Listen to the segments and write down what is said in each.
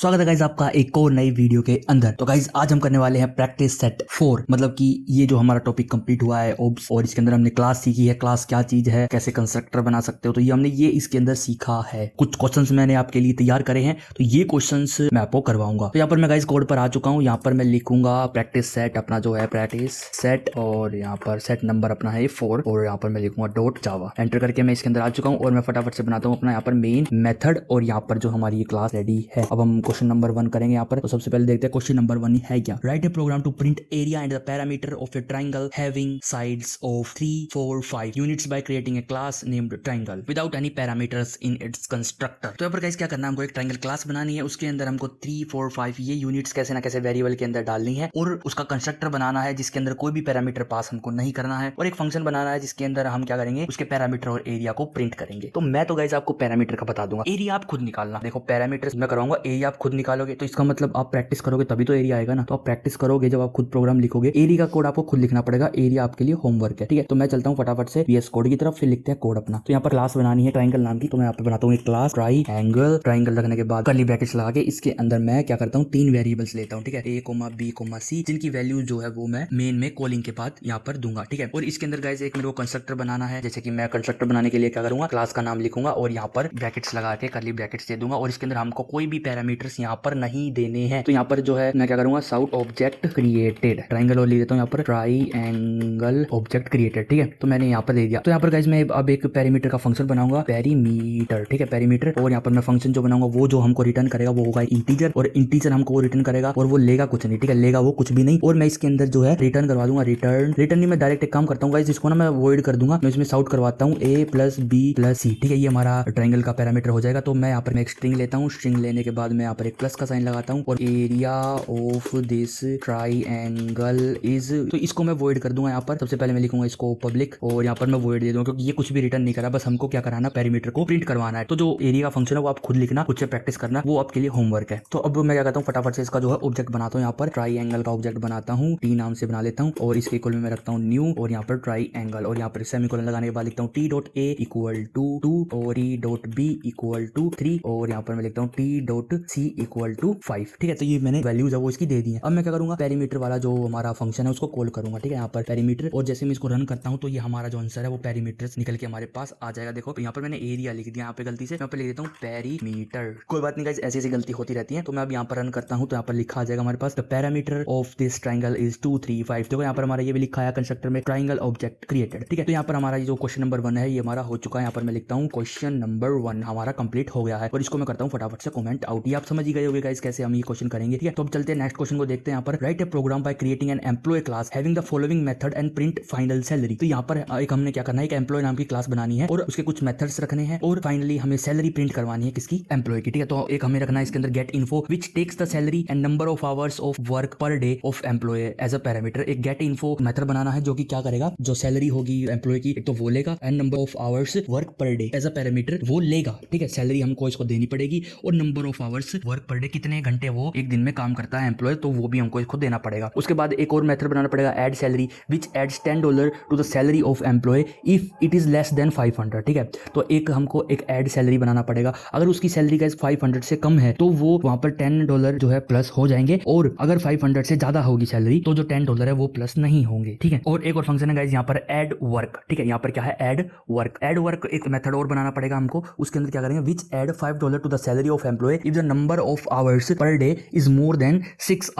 स्वागत है गाइज आपका एक और नई वीडियो के अंदर। तो गाइज आज हम करने वाले हैं प्रैक्टिस सेट 4। मतलब कि ये जो हमारा टॉपिक कंप्लीट हुआ है ओब्स, और इसके अंदर हमने क्लास सीखी है, क्लास क्या चीज है, कैसे कंस्ट्रक्टर बना सकते हो, तो ये हमने इसके अंदर सीखा है। कुछ क्वेश्चंस मैंने आपके लिए तैयार करे हैं, तो ये क्वेश्चंस मैं आपको करवाऊंगा। तो यहाँ पर मैं गाइज कोड पर आ चुका हूँ। यहाँ पर मैं लिखूंगा प्रैक्टिस सेट अपना जो है प्रैक्टिस सेट, और यहाँ पर सेट नंबर अपना है 4, और यहाँ पर मैं लिखूंगा डॉट जावा। एंटर करके मैं इसके अंदर आ चुका हूँ और मैं फटाफट से बनाता हूँ अपना यहाँ पर मेन मेथड, और यहाँ पर जो हमारी ये क्लास रेडी है। अब हम क्वेश्चन नंबर 1 करेंगे यहाँ पर। तो सबसे पहले देखते हैं क्वेश्चन नंबर 1 है क्या। Write a program to print area and the parameter of a triangle having sides of 3, 4, 5 units by creating a class named triangle without any parameters in its constructor. तो यहाँ पर गाइस क्या करना है, हमको एक ट्राइंगल क्लास बनानी है, उसके अंदर हमको 3, 4, 5 ये यूनिट्स कैसे ना कैसे वेरिएबल के अंदर डालनी है, और उसका कंस्ट्रक्टर बनाना है जिसके अंदर कोई भी पैरामीटर पास हमको नहीं करना है, और एक फंक्शन बनाना है जिसके अंदर हम क्या करेंगे, उसके पैरामीटर और एरिया को प्रिंट करेंगे। तो मैं तो गाइस आपको पैरामीटर का बता दूंगा, एरिया आप खुद निकालना। देखो पैरामीटर मैं कराऊंगा, एरिया आप खुद निकालोगे। तो इसका मतलब आप प्रैक्टिस करोगे तभी तो एरिया आएगा ना। तो आप प्रैक्टिस करोगे, जब आप खुद प्रोग्राम लिखोगे, एरिया का कोड आपको खुद लिखना पड़ेगा। एरिया आपके लिए होमवर्क है, ठीक है। तो मैं चलता हूँ फटाफट से VS कोड की तरफ, फिर लिखते हैं कोड अपना। तो यहाँ पर क्लास बनानी है ट्राइंगल नाम की, तो मैं यहाँ पे बनाता हूँ एक क्लास ट्राइंगल। ट्राइंगल लगने के बाद कर्ली ब्रैकेट्स लगा के इसके अंदर मैं क्या करता हूँ, 3 वेरिएबल्स लेता हूँ, ठीक है, A, B, C, जिनकी वैल्यू जो है वो मैं मेन में कॉलिंग के बाद यहाँ पर दूंगा, ठीक है। और इसके अंदर गाइस एक मेरे को कंस्ट्रक्टर बनाना है। जैसे कि मैं कंस्ट्रक्टर बनाने के लिए क्या करूंगा, क्लास का नाम लिखूंगा और यहाँ पर ब्रैकेट्स लगा के कर्ली ब्रैकेट्स दे दूंगा, और इसके अंदर हमको कोई भी पैरामीटर्स यहाँ पर नहीं देने हैं। तो यहाँ पर जो है मैं क्या करूंगा, साउट ऑब्जेक्ट क्रिएटेड ट्राइंगल, और ले देता हूँ यहाँ पर ट्राइएंगल ऑब्जेक्ट क्रिएटेड, ठीक है। तो मैंने यहाँ पर दे दिया। तो यहाँ पर गाइस मैं अब एक पेरीमीटर का फंक्शन बनाऊंगा, पेरीमीटर, ठीक है, पेरीमीटर। और यहाँ पर मैं फंक्शन जो बनाऊंगा वो जो हमको रिटर्न करेगा वो होगा इंटीजर, और इंटीजर हमको वो रिटर्न करेगा, और वो लेगा कुछ नहीं, ठीक है, लेगा वो कुछ भी नहीं। और मैं इसके अंदर जो है रिटर्न करवा दूंगा, रिटर्न नहीं, मैं डायरेक्ट एक काम करता हूँ गाइस, इसको ना मैं वॉइड कर दूंगा। मैं इसमें साउट करवाता हूँ A + B + C, ठीक है, ये हमारा ट्राइंगल का पैरामीटर हो जाएगा। तो मैं यहाँ पर मैं एक स्ट्रिंग लेता हूँ, स्ट्रिंग लेने के बाद मैं यहाँ पर एक प्लस का साइन लगाता हूँ, और area of this triangle is, तो इसको मैं वॉइड कर दूंगा। यहाँ पर सबसे पहले मैं लिखूंगा इसको पब्लिक, और यहाँ पर मैं वॉइड दे दूंगा, क्योंकि ये कुछ भी रिटर्न नहीं करा, बस हमको क्या कराना, पैरामीटर को प्रिंट करवाना है। तो जो एरिया का फंक्शन है वो आप खुद लिखना, खुद से प्रैक्टिस करना, वो आपके लिए होमवर्क है। तो अब मैं क्या करता हूँ, फटाफट से इसका जो है ऑब्जेक्ट बनाता हूँ। यहाँ पर ट्राइएंगल का ऑब्जेक्ट बनाता हूँ, T नाम से बना लेता हूँ, और इसके इक्वल में मैं रखता हूँ न्यू, और यहाँ पर ट्राइएंगल, और यहाँ पर सेमीकोलन लगाने के बाद लिखता हूँ T.A = 2 और T.B = 3, और यहाँ पर मैं लिखता हूँ T.C = 5, ठीक है। तो ये मैंने वैल्यूज है वो इसकी दे दी है। अब मैं क्या करूंगा, पेरीमीटर वाला जो हमारा फंक्शन है उसको कॉल करूंगा, ठीक है, यहाँ पर पेरीमीटर, और जैसे मैं इसको रन करता हूँ तो ये हमारा जो आंसर है वो पेरीमीटर निकल के हमारे पास आ जाएगा। देखो यहाँ पर मैंने एरिया लिख दिया, यहाँ पे गलती से यहाँ पे लिख देता हूँ पेरीमीटर। कोई बात नहीं गाइस, ऐसी गलती होती रहती है। तो मैं अब यहाँ पर रन करता हूँ तो यहाँ पर लिखा आ जाएगा हमारे पास, the parameter of this triangle is 2, 3, 5। देखो यहाँ पर हमारा ये भी लिखा है कंस्ट्रक्टर में, ट्राइंगल ऑब्जेक्ट क्रिएटेड, ठीक है। तो यहाँ पर हमारा जो क्वेश्चन नंबर 1 है ये हमारा हो चुका है। यहाँ पर मैं लिखता हूँ क्वेश्चन नंबर 1 हमारा कंप्लीट हो गया है, और इसको मैं करता हूँ फटाफट से कमेंट आउट। ये आप समझ ही गए होंगे गाइस कैसे हम ये क्वेश्चन करेंगे, ठीक है। तो अब चलते हैं नेक्स्ट क्वेश्चन को देखते हैं। यहाँ पर write a program by creating an employee class having the following method and print final salary. तो यहाँ पर एक हमने क्या करना है, एक एम्प्लॉय नाम की क्लास बनानी है, और उसके कुछ मेथड्स रखने हैं, और फाइनली हमें सैलरी प्रिंट करवानी है किसकी, एम्प्लॉय की, ठीक है। तो एक हमें रखना है इसके अंदर get info which takes the salary and number of hours of work per day of employee as a parameter. एक गेट इन्फो मेथड बनाना है जो कि क्या करेगा, जो सैलरी होगी एम्प्लॉय की एक तो वो लेगा, and number of hours work per day as a parameter वो लेगा, ठीक है। सैलरी हमको इसको देनी पड़ेगी, और number of hours work per day कितने घंटे वो एक दिन में काम करता है एम्प्लॉय, तो वो भी हमको इसको देना पड़ेगा। उसके बाद एक और मेथड बनाना पड़ेगा, add salary which adds $10 to the salary of employee if it is less than 500, ठीक है। तो एक हमको एक ऐड सैलरी बनाना पड़ेगा, अगर उसकी सैलरी का 500 से कम है तो वो वहां पर $10 जो है प्लस हो जाएंगे, और अगर 500 से ज्यादा होगी सैलरी तो जो $10 है वो प्लस नहीं होंगे, ठीक है। और एक और फंक्शन है गाइस यहाँ पर ऐड वर्क, ठीक है। यहाँ पर क्या है, ऐड वर्क एक मेथड और बनाना पड़ेगा हमको। उसके अंदर क्या करेंगे, which add $5 to the salary of employee if the number of hours per day is more than 6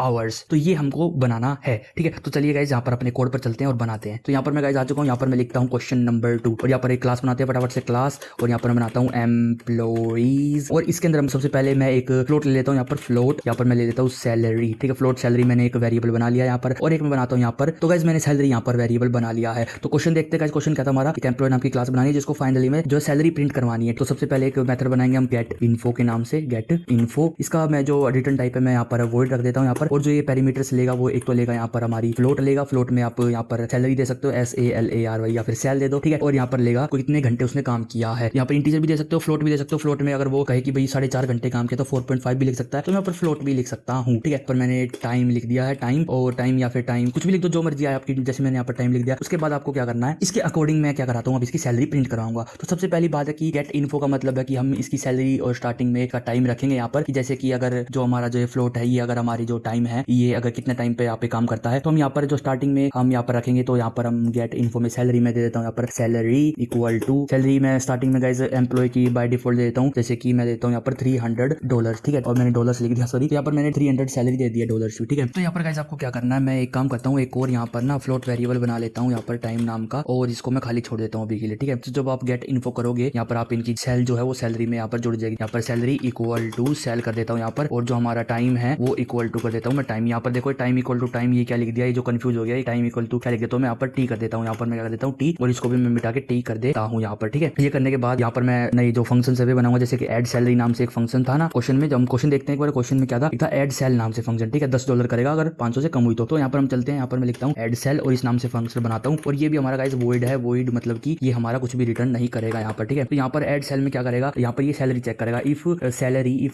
hours. तो ये हमको बनाना है, ठीक है। तो चलिए गाइस यहाँ पर अपने कोड पर चलते हैं और बनाते हैं। तो यहाँ पर मैं गाइस आ चुका हूँ, यहाँ पर मैं लिखता हूँ क्वेश्चन नंबर 2, और यहाँ पर एक क्लास बनाते हैं फटाफट से क्लास, और यहाँ पर मैं बनाता हूँ एम्प्लॉइज, और इसके अंदर हम सबसे पहले मैं एक फ्लोट ले लेता हूँ, यहाँ पर फ्लोट, यहाँ पर मैं ले लेता हूँ सैलरी, ठीक है। फ्लोट सैलरी मैंने एक वेरिएबल बना लिया यहाँ पर, और एक मैं बनाता हूँ यहाँ पर। तो गाइस मैंने सैलरी यहाँ पर वेरिएबल बना लिया है। तो क्वेश्चन देखते हैं गाइस, क्वेश्चन क्या था हमारा, एक एम्प्लॉय नाम की क्लास बनानी है जिसको फाइनली में जो सैलरी प्रिंट करवानी है। तो सबसे पहले एक मेथड बनाएंगे हम गेट इन्फो के नाम से, गेट इन्फो। इसका मैं जो रिटर्न टाइप है मैं यहाँ पर वॉइड रख देता हूँ यहाँ पर, और जो ये पैरामीटर्स लेगा वो एक तो लेगा यहाँ पर हमारी फ्लोट लेगा, फ्लोट में आप यहाँ पर सैलरी दे सकते हो SALARY, या फिर सेल दे दो, ठीक है। और यहाँ पर लेगा कितने घंटे उसने काम किया है, यहाँ पर इंटीजर भी दे सकते हो, फ्लोट भी दे सकते हो। फ्लोट में अगर वो कहे कि भाई 4.5 घंटे काम किया तो 4.5 भी लिख सकता है, तो मैं यहाँ पर फ्लोट भी लिख सकता हूँ, ठीक है। पर मैंने टाइम लिख दिया है, टाइम, और टाइम या फिर टाइम कुछ भी लिख दो, जो मर्जी है आपकी, जैसे मैंने यहाँ पर टाइम लिख दिया। उसके बाद आपको क्या करना है, इसके अकॉर्डिंग मैं क्या कराता हूँ, अब इसकी सैलरी प्रिंट कराऊंगा। तो सबसे पहली बात है कि गेट इन्फो का मतलब है कि हम इसकी सैलरी और स्टार्टिंग में का टाइम रखेंगे यहाँ पर कि जैसे कि अगर जो हमारा जो फ्लोट है ये अगर हमारी जो टाइम है ये अगर कितने टाइम पे यहाँ पे काम करता है तो हम यहाँ पर जो स्टार्टिंग में हम यहाँ पर रखेंगे। तो यहाँ पर हम गेट इन्फो में सैलरी में दे देता हूँ यहाँ पर सैलरी इक्वल टू सैलरी में स्टार्टिंग में गाइस एम्प्लॉय की बाय डिफॉल्ट दे देता हूँ, जैसे कि मैं देता हूँ यहाँ पर $300, ठीक है। और मैंने डॉलर्स लिख दिया, सॉरी। तो यहाँ पर मैंने 300 सैलरी दे दिया डॉलर्स, ठीक है। तो यहाँ पर गाइस आपको क्या करना है, मैं एक काम करता हूँ, एक और यहाँ पर ना फ्लोट वेरिएबल बना लेता हूँ यहाँ पर टाइम नाम का, और इसको मैं खाली छोड़ देता हूँ अभी के लिए, ठीक है। तो जब आप गेट इन्फो करोगे यहाँ पर आप इनकी सेल जो है वो सैलरी में यहाँ पर जुड़ जाएगी। यहाँ पर सैलरी इक्वल टू सेल कर देता हूँ यहाँ पर, और जो हमारा टाइम है वो इक्वल टू कर देता हूँ मैं टाइम। यहाँ पर देखो टाइम इक्वल टू टाइम ये क्या लिख दिया, ये जो कंफ्यूज हो गया, टाइम इक्वल टू क्या लिख देता हूँ मैं यहाँ पर टी कर देता हूँ। यहाँ पर मैं क्या कर देता हूँ टी, और इसको भी मैं मिटा के टी कर देता हूँ यहाँ पर, ठीक है। ये करने के बाद यहाँ पर मैं नई जो फंक्शन से बनाऊंगा, जैसे कि एड सैलरी नाम से एक फंक्शन था ना क्वेश्चन में। जब हम क्वेश्चन देखते हैं एक बार, क्वेश्चन में क्या था, एक था एड सेल नाम से फंक्शन, ठीक है। $10 करेगा अगर 500 से कम हुई तो यहाँ पर हम चलते हैं, यहाँ पर मैं लिखता हूँ एड सेल और इस नाम से फंक्शन बनाता हूँ। और ये भी हमारा गाइस वॉइड है, वॉइड मतलब कि ये हमारा कुछ भी रिटर्न नहीं करेगा यहाँ पर, ठीक है। तो यहाँ पर एड सेल में क्या करेगा, यहाँ पर ये सैलरी चेक करेगा, if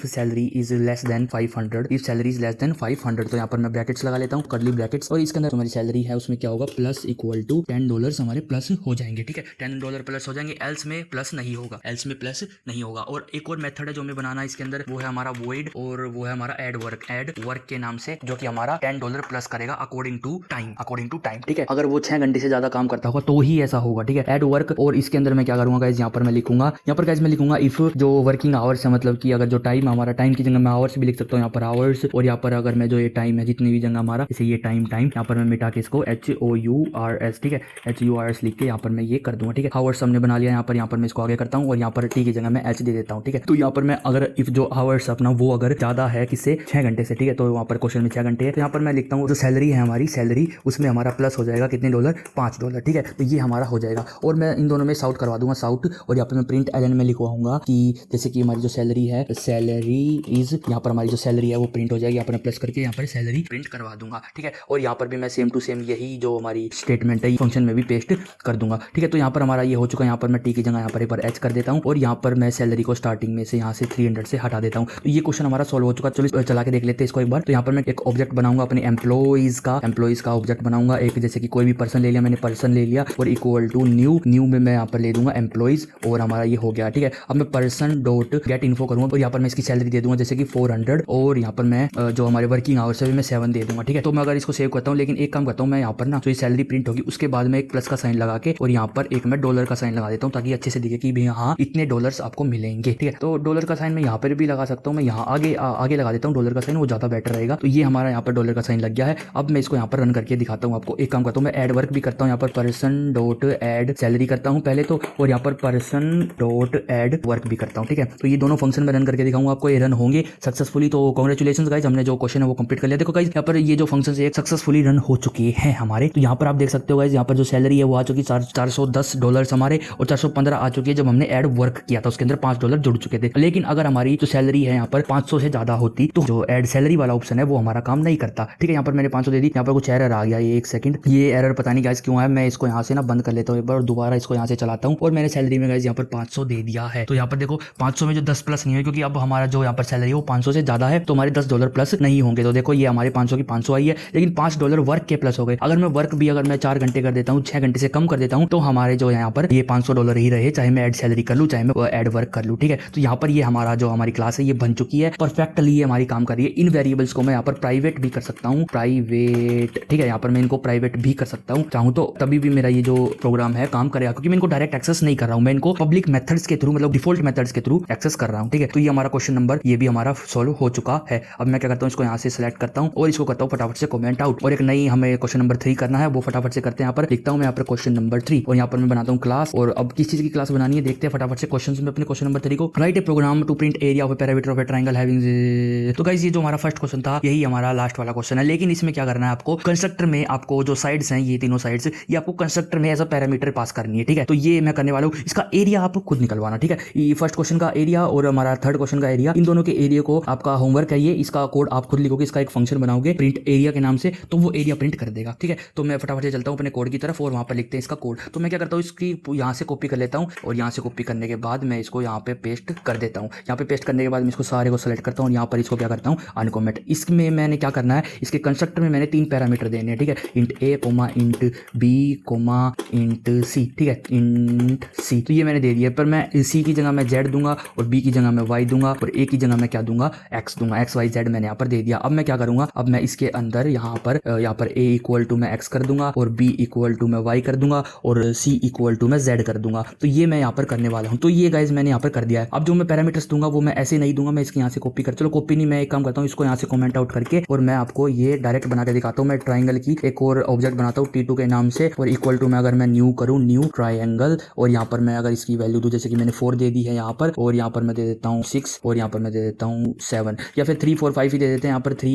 salary is less than 500, if salary is less than 500। तो यहाँ पर मैं ब्रैकेट्स लगा लेता हूँ, कर्ली ब्रैकेट्स, और इसके अंदर हमारी सैलरी है उसमें क्या होगा, प्लस इक्वल टू $10 हमारे प्लस हो जाएंगे, ठीक है। $10 प्लस हो जाएंगे, एल्स में प्लस नहीं होगा, एल्स में प्लस नहीं होगा। और एक और मेथड है जो हमें बनाना है इसके अंदर, वो है हमारा वॉइड, और वो है हमारा एड वर्क के नाम से, जो कि हमारा $10 प्लस करेगा अकॉर्डिंग टू टाइम, ठीक है। अगर वो 6 घंटे से ज्यादा काम करता होगा तो ही ऐसा होगा, ठीक है, एड वर्क। और इसके अंदर मैं क्या करूंगा गाइस, यहाँ पर मैं लिखूंगा, यहाँ पर गाइस मैं लिखूंगा इफ जो वर्किंग आवर्स है, मतलब कि अगर जो टाइम हमारा, टाइम की जगह मैं आवर्स भी लिख सकता हूँ यहाँ पर आवर्स, और यहाँ पर अगर मैं जो ये टाइम है जितनी भी जगह हमारा, जैसे ये टाइम यहाँ पर मैं मिटा के इसको HOURS, ठीक है, HURS लिख के यहाँ पर मैं ये कर दूंगा, ठीक है। आवर्स हमने बना लिया यहाँ पर मैं इसको आगे करता हूँ, और यहाँ पर टी की जगह मैं H दे देता हूँ, ठीक है। तो यहाँ पर मैं अगर इफ जो आवर्स अपना वो अगर ज्यादा है किससे, 6 घंटे से, ठीक है, तो वहाँ पर क्वेश्चन में 6 घंटे है, तो यहाँ पर मैं लिखता हूँ जो सैलरी है हमारी सैलरी, उसमें हमारा प्लस हो जाएगा कितने डॉलर, $5, ठीक है। तो ये हमारा हो जाएगा, और मैं इन दोनों में साउट करवा दूंगा, साउट। और यहाँ पर मैं प्रिंट एलन में लिखवाऊंगा कि जैसे कि हमारी जो सैलरी है, सैलरी इज, यहाँ पर हमारी जो सैलरी है वो प्रिंट हो जाएगी, यहाँ पर मैं प्लस करके यहाँ पर सैलरी प्रिंट करवा दूंगा, ठीक है। और यहाँ पर भी मैं सेम टू सेम यही जो हमारी स्टेटमेंट है फंक्शन में भी पेस्ट कर दूंगा, ठीक है। तो यहाँ पर हमारा ये हो चुका है, यहाँ पर मैं टी की जगह यहाँ पर एक बार एच कर देता हूँ, और यहाँ पर मैं सैलरी को स्टार्टिंग में से यहाँ से 300 से हटा देता हूँ। तो ये क्वेश्चन हमारा सॉल्व हो चुका है। चलो चला के देख लेते हैं इसको एक बार। तो यहाँ पर मैं एक ऑब्जेक्ट बनाऊंगा अपने एम्प्लॉइज का ऑब्जेक्ट बनाऊंगा एक, जैसे कि कोई भी पर्सन ले लिया, मैंने पर्सन ले लिया, और इक्वल टू न्यू में मैं यहाँ पर ले दूंगा एम्प्लॉइज, और हमारा ये हो गया, ठीक है। अब मैं पर्सन डॉट गेट इन्फो करूंगा, और यहाँ पर मैं इसकी सैलरी दे दूंगा जैसे कि 400, और यहाँ पर मैं जो हमारे वर्किंग आवर्स है मैं 7 दे दूंगा, ठीक है। तो मैं अगर इसको सेव करता हूँ, लेकिन एक काम करता हूँ मैं यहाँ पर ना, जो सैलरी प्रिंट होगी उसके बाद में एक प्लस का साइन लगा के, और यहाँ पर एक मैं डॉलर का साइन लगा देता हूँ, ताकि अच्छे से दिखे कि भी हाँ इतने डॉलर्स आपको मिलेंगे, ठीक है। तो डॉलर का साइन मैं यहाँ पर भी लगा सकता हूँ, मैं यहाँ आगे लगा देता हूँ डॉलर का साइन, वो ज्यादा बेटर रहेगा। तो ये हमारा यहाँ पर डॉलर का साइन लग गया है। अब मैं इसको यहाँ पर रन करके दिखाता हूँ आपको। एक काम करता हूँ मैं एड वर्क भी करता हूँ, यहाँ पर पर्सन डॉट एड सैलरी करता हूँ पहले तो, और यहाँ पर पर्सन डॉट एड वर्क भी करता हूँ, ठीक है। तो ये दोनों फंक्शन में रन करके दिखाऊंगा आपको, ये रन होंगे सक्सेसफुली। तो कांग्रेचुलेशंस गाइस, हमने जो क्वेश्चन है वो कंप्लीट कर लिया। देखो गाइस यहाँ पर ये जो फंक्शन है सक्सेसफुली रन हो चुके हैं हमारे। तो यहाँ पर आप देख सकते हो गाइस, यहाँ पर जो सैलरी है वो आ चुकी $410 हमारे, और 415 आ चुकी है जब हमने एड वर्क किया था, उसके अंदर $5 जुड़ चुके थे। लेकिन अगर हमारी जो सैलरी है यहाँ पर 500 से ज्यादा होती तो जो एड सैलरी वाला ऑप्शन है वो हमारा काम नहीं करता, ठीक है। यहाँ पर मैंने 500 दे दी, यहाँ पर कुछ एरर आ गया, ये एक सेकंड, ये एरर पता नहीं गाइस क्यों है। मैं इसको यहाँ से ना बंद कर लेता हूँ एक बार, और दोबारा इसको यहाँ से चलाता हूँ, और मैंने सैलरी में गाइस यहाँ पर 500 दे दिया है। तो यहाँ पर देखो 500 में जो 10 प्लस नहीं है, क्योंकि अब हमारा जो यहाँ पर सैलरी है वो 500 से ज्यादा है, तो हमारे $10 प्लस नहीं होंगे। तो देखो ये हमारे 500 की 500 आई है, लेकिन $5 वर्क के प्लस हो गए। अगर मैं वर्क भी अगर मैं 4 घंटे कर देता हूँ, 6 घंटे से कम कर देता हूँ, तो हमारे जो यहाँ पर ये $500 ही रहे, चाहे मैं एड सैलरी कर लूँ, चाहे मैं एड वर्क कर लूँ, ठीक है। तो यहाँ पर ये हमारा जो हमारी क्लास है ये बन चुकी है परफेक्टली, ये हमारी काम कर रही है। इन वेरिएबल्स को मैं यहाँ पर प्राइवेट भी कर सकता हूँ, प्राइवेट, ठीक है। यहाँ पर मैं इनको प्राइवेट भी कर सकता हूँ चाहूँ तो, तभी भी मेरा ये जो प्रोग्राम है काम करेगा, क्योंकि मैं इनको डायरेक्ट एक्सेस नहीं कर रहा हूँ, मैं इनको पब्लिक मेथड्स के थ्रू, मतलब डिफॉल्ट मेथड्स के थ्रू एक्सेस कर रहा हूँ, ठीक है। तो ये हमारा क्वेश्चन नंबर ये भी हमारा सोल्व हो चुका है। अब मैं क्या करता हूँ, इसको यहाँ से सिलेक्ट करता हूँ और इसको करता हूँ फटाफट से कमेंट आउट, और एक नई हमें क्वेश्चन नंबर 3 करना है, वो फटाफट से करते हैं। यहाँ पर लिखता हूँ मैं यहाँ पर क्वेश्चन नंबर 3, और यहाँ पर मैं बनाता हूँ क्लास। और अब किस चीज की क्लास बनानी है देखते हैं फटाफट से क्वेश्चन में अपने क्वेश्चन नंबर 3 को। Write a program to print area of a parameter of a triangle having. तो गाइस ये जो हमारा फर्स्ट क्वेश्चन था यही हमारा लास्ट वाला क्वेश्चन है, लेकिन इसमें क्या करना है आपको, कंस्ट्रक्टर में आपको जो साइड्स हैं, ये तीनों साइड्स, ये आपको कंस्ट्रक्टर में एज अ पैरामीटर पास करनी है, ठीक है। तो ये मैं करने वाला हूँ, इसका एरिया आप खुद निकलवाना, ठीक है। ये फर्स्ट क्वेश्चन का एरिया और हमारा थर्ड क्वेश्चन का एरिया, इन दोनों के एरिया को आपका होमवर्क है ये, इसका कोड आप खुद लिखोगे, इसका एक फंक्शन बनाओगे प्रिंट एरिया के नाम से, तो वो एरिया प्रिंट कर देगा, ठीक है। तो मैं फटाफट से चलता हूँ अपने कोड की तरफ, और वहां पर लिखते हैं इसका कोड। तो मैं क्या करता हूँ, इसकी यहाँ से कॉपी कर लेता हूँ, और यहाँ से कॉपी करने के बाद मैं इसको यहाँ पे पेस्ट कर देता हूँ। यहाँ पे पेस्ट करने के बाद मैं इसको सारे को सेलेक्ट करता हूँ, यहाँ पर इसको क्या करता हूँ, अनकॉमेंट। इसमें मैंने क्या करना है, इसके कंस्ट्रक्टर में मैंने 3 पैरामीटर देने हैं, ठीक है। Int a comma int b comma int c, ठीक है, इंट सी। तो ये मैंने दे दिया, पर मैं सी की जगह मैं जेड दूंगा और बी बी की जगह मैं वाई दूंगा और ए की जगह मैं क्या दूंगा, एक्स दूंगा। एक्स वाई जेड मैंने यहाँ पर दे दिया। अब मैं क्या करूंगा, अब मैं इसके अंदर यहाँ पर ए इक्वल टू मैं एक्स कर दूंगा और बी इक्वल टू मैं वाई कर दूंगा और सी इक्वल टू मैं जेड कर दूंगा। तो ये मैं यहाँ पर करने वाला हूँ। तो ये गाइज मैंने यहाँ पर कर दिया है। अब जो मैं पैरामीटर्स दूंगा वो मैं ऐसे नहीं दूंगा, मैं इसके यहाँ से कॉपी कर, चलो कॉपी नहीं, मैं एक काम करता हूँ, इसको यहाँ से कमेंट आउट करके और मैं आपको ये डायरेक्ट बना के दिखाता हूँ। मैं ट्राइंगल की एक और ऑब्जेक्ट बनाता हूँ T2 के नाम से और इक्वल टू मैं अगर मैं न्यू करूँ, न्यू ट्राइंगल, और यहाँ पर मैं अगर इसकी वैल्यू दूँ, जैसे कि मैंने 4 दे दी है यहाँ पर, और यहाँ पर मैं दे देता हूँ 6 और यहाँ पर मैं दे देता हूँ 7 या फिर 3 4 5 ही दे देते हैं। यहाँ पर 3,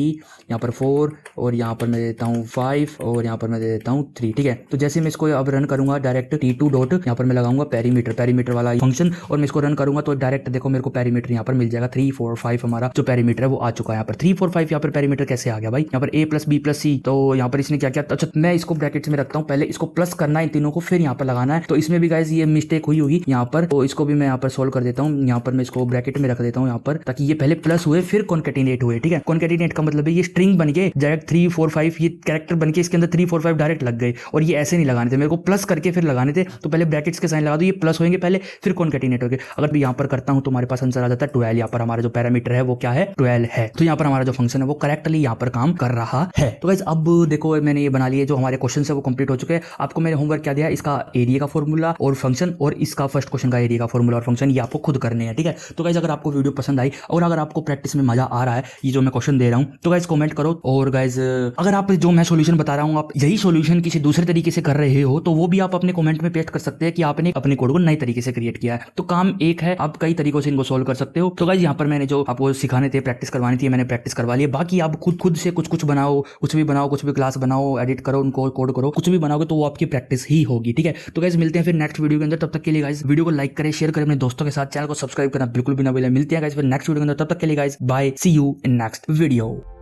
यहाँ पर 4 और यहाँ पर मैं दे देता हूँ 5 और यहाँ पर मैं दे देता हूँ 3। ठीक है, तो जैसे मैं इसको अब रन करूंगा डायरेक्ट T2 डॉट यहाँ पर मैं लगाऊंगा पेरीमीटर वाला फंक्शन और मैं इसको रन करूंगा तो डायरेक्ट देखो मेरे को पेरीमीटर यहाँ पर मिल जाएगा। 3 4 5 हमारा जो पेरीमीटर है वो आ चुका है। यहाँ पर 3 4 5 यहाँ पर पेरीमीटर कैसे आ गया भाई, यहाँ पर a प्लस बी प्लस सी। तो यहाँ पर इसने क्या किया, अच्छा मैं इसको ब्रैकेट्स में रखता हूँ, पहले इसको प्लस करना है इन तीनों को, फिर यहाँ पर लगाना है। तो इसमें भी गाइज ये मिस्टेक हुई होगी यहाँ पर, तो इसको भी मैं यहाँ पर सोल्व कर देता हूँ। यहाँ पर मैं इसको ब्रैकेट में रख देता हूँ यहाँ पर, ताकि ये पहले प्लस हुए फिर कॉन्केटिनेट हुए। ठीक है, कॉन्केटिनेट का मतलब है ये स्ट्रिंग बन के डायरेक्ट 3 4 5 ये कैरेक्टर बन के इसके अंदर 3 4 5 डायरेक्ट लग गए और ये ऐसे नहीं लगाने थे, मेरे को प्लस करके फिर लगाने थे। तो पहले ब्रैकेट्स के साइन लगा दो, ये प्लस होंगे पहले फिर कॉन्केटिनेट होंगे। अगर मैं यहाँ पर करता हूँ तो हमारे पास आंसर आ जाता है 12। यहाँ पर हमारा जो पैरामीटर है वो क्या है, 12 है। तो यहाँ पर हमारा जो फंक्शन है वो करेक्टली यहाँ पर काम कर रहा है। तो गाइस अब देखो मैंने ये बना लिया, जो हमारे क्वेश्चन है वो कंप्लीट हो चुके हैं। आपको मैंने होमवर्क क्या दिया, इसका एरिया का फॉर्मूला और फंक्शन और इसका फर्स्ट क्वेश्चन का एरिया का फॉर्मूला और फंक्शन, ये आपको खुद करने हैं। ठीक है, तो गाइस अगर आपको वीडियो पसंद आई और अगर आपको प्रैक्टिस में मजा आ रहा है ये जो मैं क्वेश्चन दे रहा हूँ, तो गाइस कमेंट करो। और गाइस अगर आप जो मैं सॉल्यूशन बता रहा हूँ आप यही सॉल्यूशन किसी दूसरे तरीके से कर रहे हो तो वो भी आप अपने कमेंट में पेस्ट कर सकते हैं कि आपने अपने कोड को नई तरीके से क्रिएट किया है। तो काम एक है, आप कई तरीकों से इनको सोल्व कर सकते हो। तो गाइस यहाँ पर मैंने जो आपको सिखाने थे, प्रैक्टिस करवानी थी, मैंने प्रैक्टिस करवा ली। बाकी आप खुद से कुछ बनाओ, कुछ भी क्लास बनाओ, एडिट करो, उनको कोड करो, कुछ भी बनाओगे तो वो आपकी प्रैक्टिस ही होगी। ठीक है, तो गाइस मिलते हैं फिर नेक्स्ट वीडियो के अंदर। तब तक के लिए गाइस वीडियो को लाइक करें, शेयर करें अपने दोस्तों के साथ, चैनल को सब्सक्राइब करना बिल्कुल भी ना भूलें। मिलते हैं गाइस फिर नेक्स्ट वीडियो के अंदर, तब तक के लिए guys bye, see you in next video.